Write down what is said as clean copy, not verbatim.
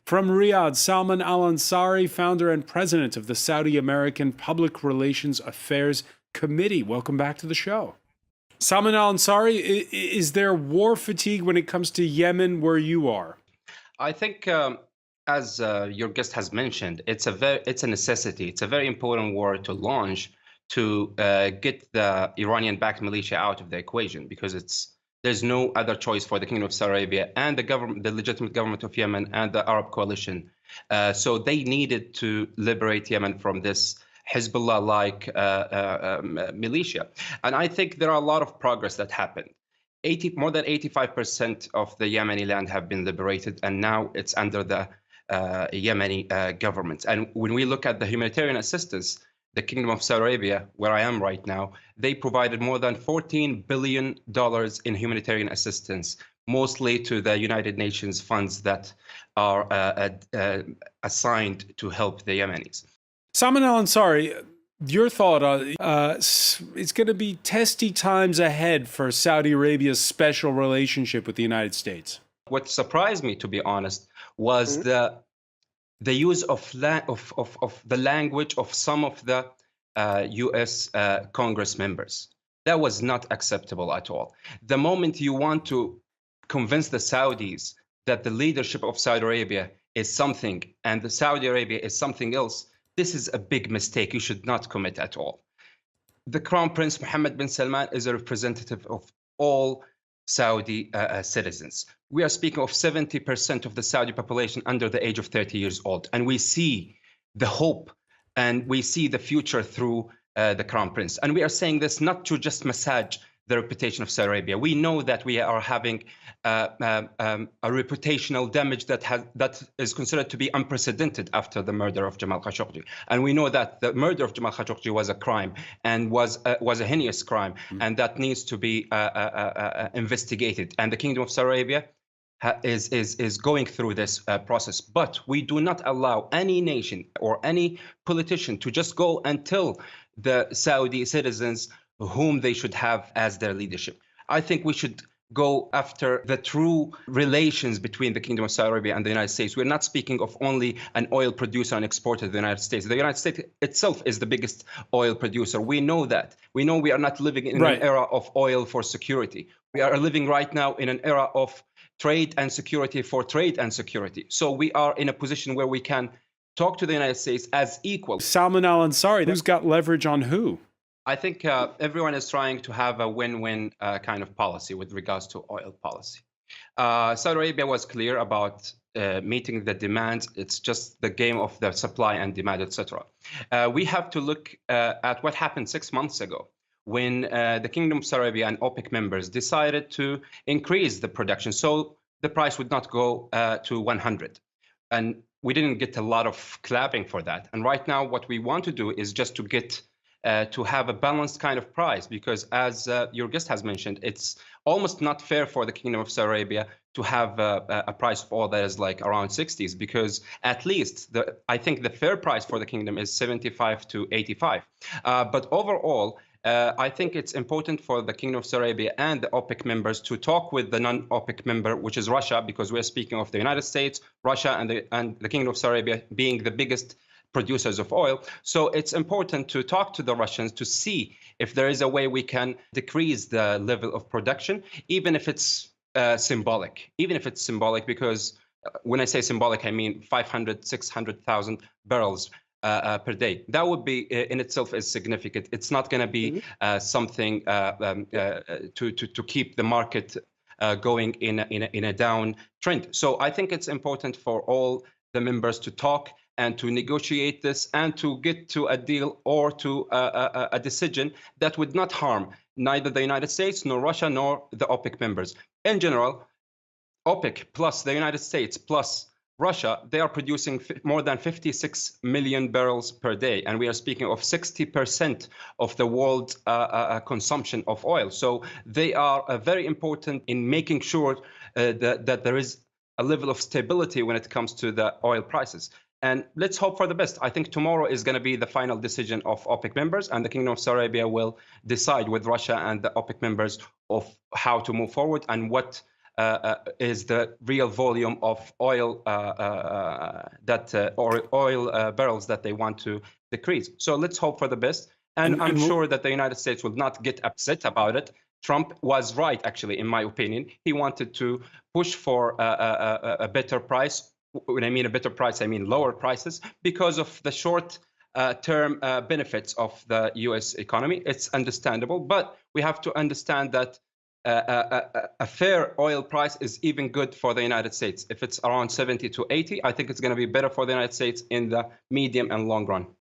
From Riyadh, Salman Al-Ansari, founder and president of the Saudi American Public Relations Affairs Committee. Welcome back to the show. Salman Al-Ansari, is there war fatigue when it comes to Yemen where you are? I think, as your guest has mentioned, it's a necessity. It's a very important war to launch to get the Iranian-backed militia out of the equation, because there's no other choice for the Kingdom of Saudi Arabia and the government, the legitimate government of Yemen and the Arab coalition. So they needed to liberate Yemen from this Hezbollah-like militia. And I think there are a lot of progress that happened. More than 85% of the Yemeni land have been liberated, and now it's under the Yemeni government. And when we look at the humanitarian assistance, the Kingdom of Saudi Arabia, where I am right now, they provided more than $14 billion in humanitarian assistance, mostly to the United Nations funds that are assigned to help the Yemenis. Salman Al-Ansari, your thought on it's going to be testy times ahead for Saudi Arabia's special relationship with the United States. What surprised me, to be honest, was the use of the language of some of the U.S. Congress members. That was not acceptable at all. The moment you want to convince the Saudis that the leadership of Saudi Arabia is something and the Saudi Arabia is something else, this is a big mistake you should not commit at all. The Crown Prince محمد bin Salman is a representative of all Saudi citizens. We are speaking of 70% of the Saudi population under the age of 30 years old. And we see the hope and we see the future through the Crown Prince. And we are saying this not to just massage the reputation of Saudi Arabia. We know that we are having a reputational damage that is considered to be unprecedented after the murder of Jamal Khashoggi. And we know that the murder of Jamal Khashoggi was a crime and was a heinous crime, and that needs to be investigated. And the Kingdom of Saudi Arabia is going through this process. But we do not allow any nation or any politician to just go and tell the Saudi citizens whom they should have as their leadership. I think we should go after the true relations between the Kingdom of Saudi Arabia and the United States. We're not speaking of only an oil producer and exporter to the United States. The United States itself is the biggest oil producer. We know that. We know we are not living in an era of oil for security. We are living right now in an era of trade and security for trade and security. So we are in a position where we can talk to the United States as equal. Salman Al-Ansari, who's got leverage on who? I think everyone is trying to have a win-win kind of policy with regards to oil policy. Saudi Arabia was clear about meeting the demands. It's just the game of the supply and demand, etc. We have to look at what happened 6 months ago when the Kingdom of Saudi Arabia and OPEC members decided to increase the production so the price would not go to 100. And we didn't get a lot of clapping for that. And right now, what we want to do is just to get to have a balanced kind of price, because as your guest has mentioned, it's almost not fair for the Kingdom of Saudi Arabia to have a price of oil that is like around 60s, because at least I think the fair price for the kingdom is 75 to 85. But overall, I think it's important for the Kingdom of Saudi Arabia and the OPEC members to talk with the non-OPEC member, which is Russia, because we're speaking of the United States, Russia, and the Kingdom of Saudi Arabia being the biggest producers of oil. So it's important to talk to the Russians to see if there is a way we can decrease the level of production, even if it's symbolic, because when I say symbolic, I mean 500, 600,000 barrels per day. That would be in itself is significant. It's not going to be something to keep the market going in a down trend. So I think it's important for all the members to talk and to negotiate this and to get to a deal or to a decision that would not harm neither the United States nor Russia nor the OPEC members. In general, OPEC plus the United States plus Russia, they are producing more than 56 million barrels per day. And we are speaking of 60% of the world's consumption of oil. So they are very important in making sure that there is a level of stability when it comes to the oil prices. And let's hope for the best. I think tomorrow is going to be the final decision of OPEC members, and the Kingdom of Saudi Arabia will decide with Russia and the OPEC members of how to move forward and what is the real volume of oil oil barrels that they want to decrease. So let's hope for the best. And I'm sure that the United States will not get upset about it. Trump was right, actually, in my opinion. He wanted to push for a better price. When I mean a better price, I mean lower prices because of the short-term benefits of the U.S. economy. It's understandable, but we have to understand that a fair oil price is even good for the United States. If it's around 70 to 80, I think it's going to be better for the United States in the medium and long run.